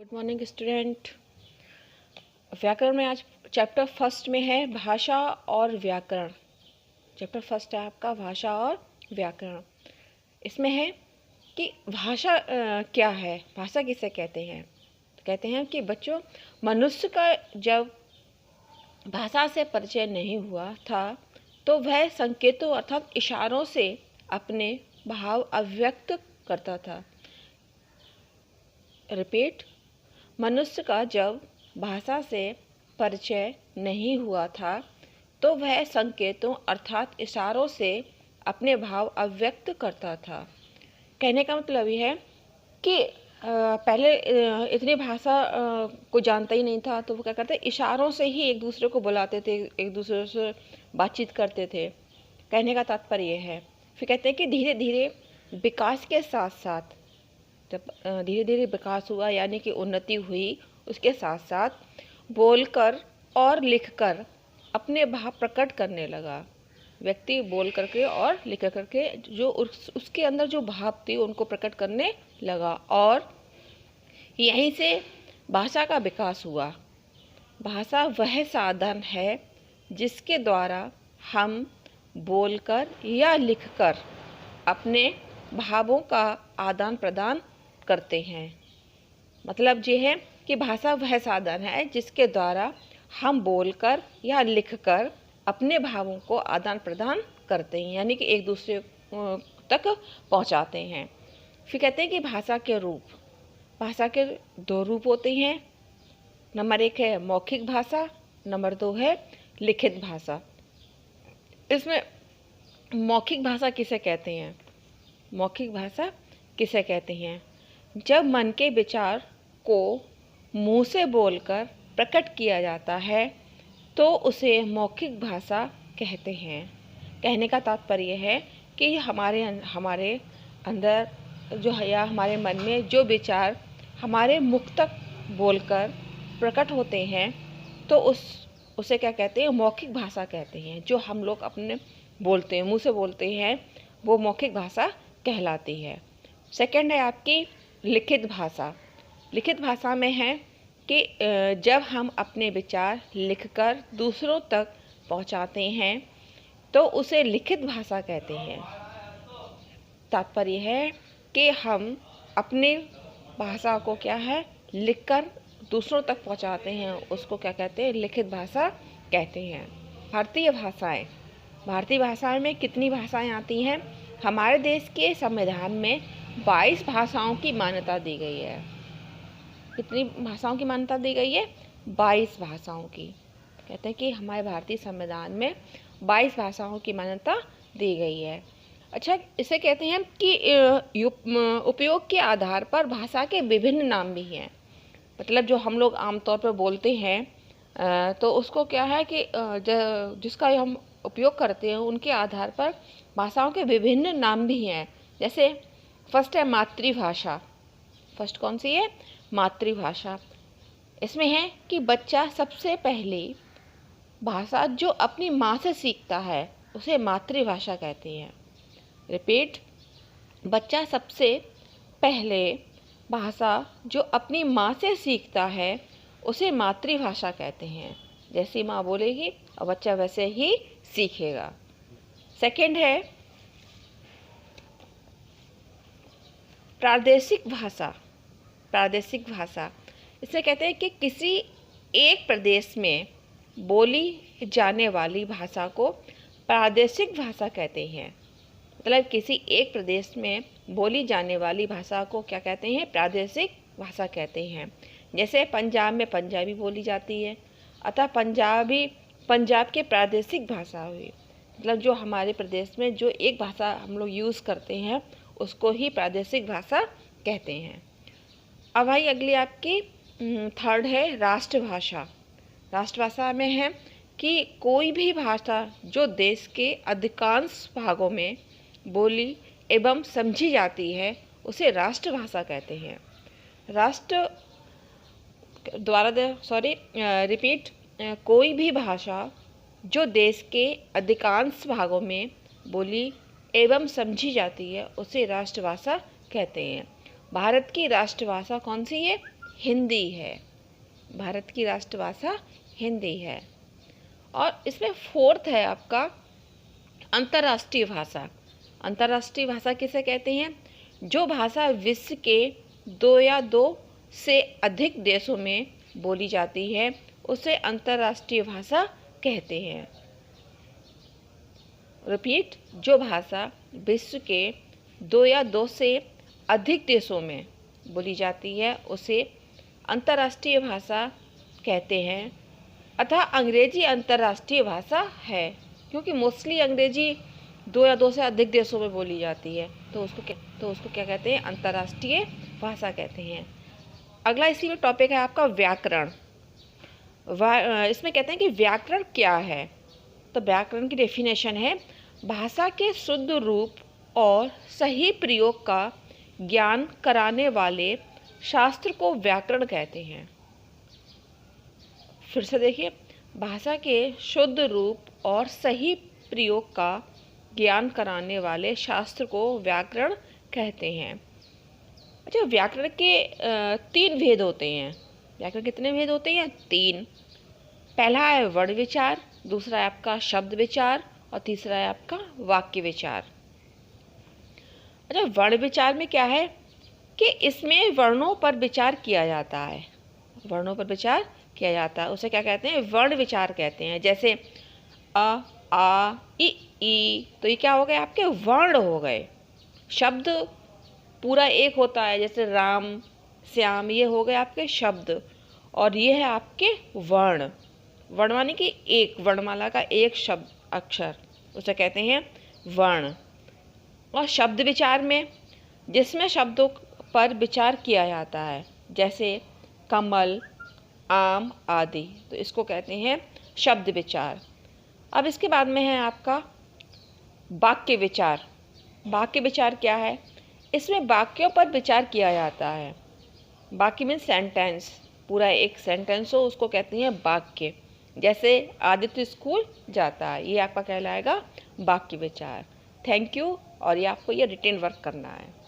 Good morning student. व्याकरण में आज चैप्टर फर्स्ट में है भाषा और व्याकरण। चैप्टर फर्स्ट है आपका भाषा और व्याकरण। इसमें है कि भाषा क्या है, भाषा किसे कहते हैं। तो कहते हैं कि बच्चों, मनुष्य का जब भाषा से परिचय नहीं हुआ था तो वह संकेतों अर्थात इशारों से अपने भाव अभिव्यक्त करता था। रिपीट, मनुष्य का जब भाषा से परिचय नहीं हुआ था तो वह संकेतों अर्थात इशारों से अपने भाव अभिव्यक्त करता था। कहने का मतलब यह है कि पहले इतनी भाषा को जानता ही नहीं था, तो वो क्या करते, इशारों से ही एक दूसरे को बुलाते थे, एक दूसरे से बातचीत करते थे। कहने का तात्पर्य यह है। फिर कहते हैं कि धीरे धीरे विकास के साथ साथ, जब धीरे धीरे विकास हुआ यानी कि उन्नति हुई, उसके साथ साथ बोलकर और लिखकर अपने भाव प्रकट करने लगा। व्यक्ति बोल करके और लिख करके जो उसके अंदर जो भाव थे उनको प्रकट करने लगा, और यहीं से भाषा का विकास हुआ। भाषा वह साधन है जिसके द्वारा हम बोलकर या लिखकर अपने भावों का आदान प्रदान करते हैं। मतलब ये है कि भाषा वह साधन है जिसके द्वारा हम बोलकर या लिखकर अपने भावों को आदान प्रदान करते हैं, यानी कि एक दूसरे तक पहुंचाते हैं। फिर कहते हैं कि भाषा के रूप, भाषा के दो रूप होते हैं। नंबर 1 है मौखिक भाषा, नंबर 2 है लिखित भाषा। इसमें मौखिक भाषा किसे कहते हैं? मौखिक भाषा किसे कहते हैं? जब मन के विचार को मुंह से बोलकर प्रकट किया जाता है तो उसे मौखिक भाषा कहते हैं। कहने का तात्पर्य है कि हमारे अंदर जो है या हमारे मन में जो विचार हमारे मुख तक बोलकर प्रकट होते हैं तो उसे क्या कहते हैं? मौखिक भाषा कहते हैं। जो हम लोग अपने बोलते हैं, मुंह से बोलते हैं, वो मौखिक भाषा कहलाती है। सेकंड है आपकी लिखित भाषा। लिखित भाषा में है कि जब हम अपने विचार लिखकर दूसरों तक पहुंचाते हैं तो उसे लिखित भाषा कहते हैं। तात्पर्य है कि हम अपने भाषा को क्या है, लिखकर दूसरों तक पहुंचाते हैं, उसको क्या कहते हैं? लिखित भाषा कहते हैं। भारतीय भाषाएं, भारतीय भाषाओं में कितनी भाषाएं आती हैं? हमारे देश के संविधान में 22 भाषाओं की मान्यता दी गई है। कितनी भाषाओं की मान्यता दी गई है? 22 भाषाओं की। कहते हैं कि हमारे भारतीय संविधान में 22 भाषाओं की मान्यता दी गई है। अच्छा, इसे कहते हैं कि उपयोग के आधार पर भाषा के विभिन्न नाम भी हैं। मतलब जो हम लोग आमतौर पर बोलते हैं तो उसको क्या है कि जिसका हम उपयोग करते हैं उनके आधार पर भाषाओं के विभिन्न नाम भी हैं। जैसे फर्स्ट है मातृभाषा। फर्स्ट कौन सी है? मातृभाषा। इसमें है कि बच्चा सबसे पहले भाषा जो अपनी माँ से सीखता है उसे मातृभाषा कहते हैं। रिपीट, बच्चा सबसे पहले भाषा जो अपनी माँ से सीखता है उसे मातृभाषा कहते हैं। जैसी माँ बोलेगी और बच्चा वैसे ही सीखेगा। सेकंड है प्रादेशिक भाषा। प्रादेशिक भाषा, इसे कहते हैं कि किसी एक प्रदेश में बोली जाने वाली भाषा को प्रादेशिक भाषा कहते हैं। मतलब किसी एक प्रदेश में बोली जाने वाली भाषा को क्या कहते हैं? प्रादेशिक भाषा कहते हैं। जैसे पंजाब में पंजाबी बोली जाती है, अतः पंजाब की प्रादेशिक भाषा हुई। मतलब जो हमारे प्रदेश में जो एक भाषा हम लोग यूज़ करते हैं उसको ही प्रादेशिक भाषा कहते हैं। अब भाई अगली आपकी थर्ड है राष्ट्रभाषा। राष्ट्रभाषा में है कि कोई भी भाषा जो देश के अधिकांश भागों में बोली एवं समझी जाती है उसे राष्ट्रभाषा कहते हैं। रिपीट, कोई भी भाषा जो देश के अधिकांश भागों में बोली एवं समझी जाती है उसे राष्ट्रभाषा कहते हैं। भारत की राष्ट्रभाषा कौन सी है? हिंदी है। भारत की राष्ट्रभाषा हिंदी है। और इसमें फोर्थ है आपका अंतर्राष्ट्रीय भाषा। अंतर्राष्ट्रीय भाषा किसे कहते हैं? जो भाषा विश्व के 2 या 2 से अधिक देशों में बोली जाती है उसे अंतर्राष्ट्रीय भाषा कहते हैं। रिपीट, जो भाषा विश्व के 2 या 2 से अधिक देशों में बोली जाती है उसे अंतर्राष्ट्रीय भाषा कहते हैं। अतः अंग्रेजी अंतर्राष्ट्रीय भाषा है, क्योंकि मोस्टली अंग्रेजी 2 या 2 से अधिक देशों में बोली जाती है, तो उसको क्या कहते हैं? अंतर्राष्ट्रीय भाषा कहते हैं। अगला इसी में टॉपिक है आपका व्याकरण। इसमें कहते हैं कि व्याकरण क्या है? तो व्याकरण की डेफिनेशन है भाषा के शुद्ध रूप और सही प्रयोग का ज्ञान कराने वाले शास्त्र को व्याकरण कहते हैं। फिर से देखिए, भाषा के शुद्ध रूप और सही प्रयोग का ज्ञान कराने वाले शास्त्र को व्याकरण कहते हैं। अच्छा, व्याकरण के 3 भेद होते हैं। व्याकरण कितने भेद होते हैं? 3। पहला है वर्ण विचार, दूसरा है आपका शब्द विचार और तीसरा है आपका वाक्य विचार। अच्छा, वर्ण विचार में क्या है कि इसमें वर्णों पर विचार किया जाता है। वर्णों पर विचार किया जाता है, उसे क्या कहते हैं? वर्ण विचार कहते हैं। जैसे अ, आ, ई, तो ये क्या हो गए? आपके वर्ण हो गए। शब्द पूरा एक होता है, जैसे राम, श्याम, ये हो गए आपके शब्द, और ये है आपके वर्ण। वर्ण माने कि एक वर्णमाला का एक शब्द अक्षर, उसे कहते हैं वर्ण। और शब्द विचार में जिसमें शब्दों पर विचार किया जाता है, जैसे कमल, आम आदि, तो इसको कहते हैं शब्द विचार। अब इसके बाद में है आपका वाक्य विचार। वाक्य विचार क्या है? इसमें वाक्यों पर विचार किया जाता है। वाक्य मीन्स सेंटेंस, पूरा एक सेंटेंस हो उसको कहते हैं वाक्य। जैसे आदित्य स्कूल जाता है, ये आपका कहलाएगा वाक्य विचार। Thank you. और ये आपको ये रिटेन वर्क करना है।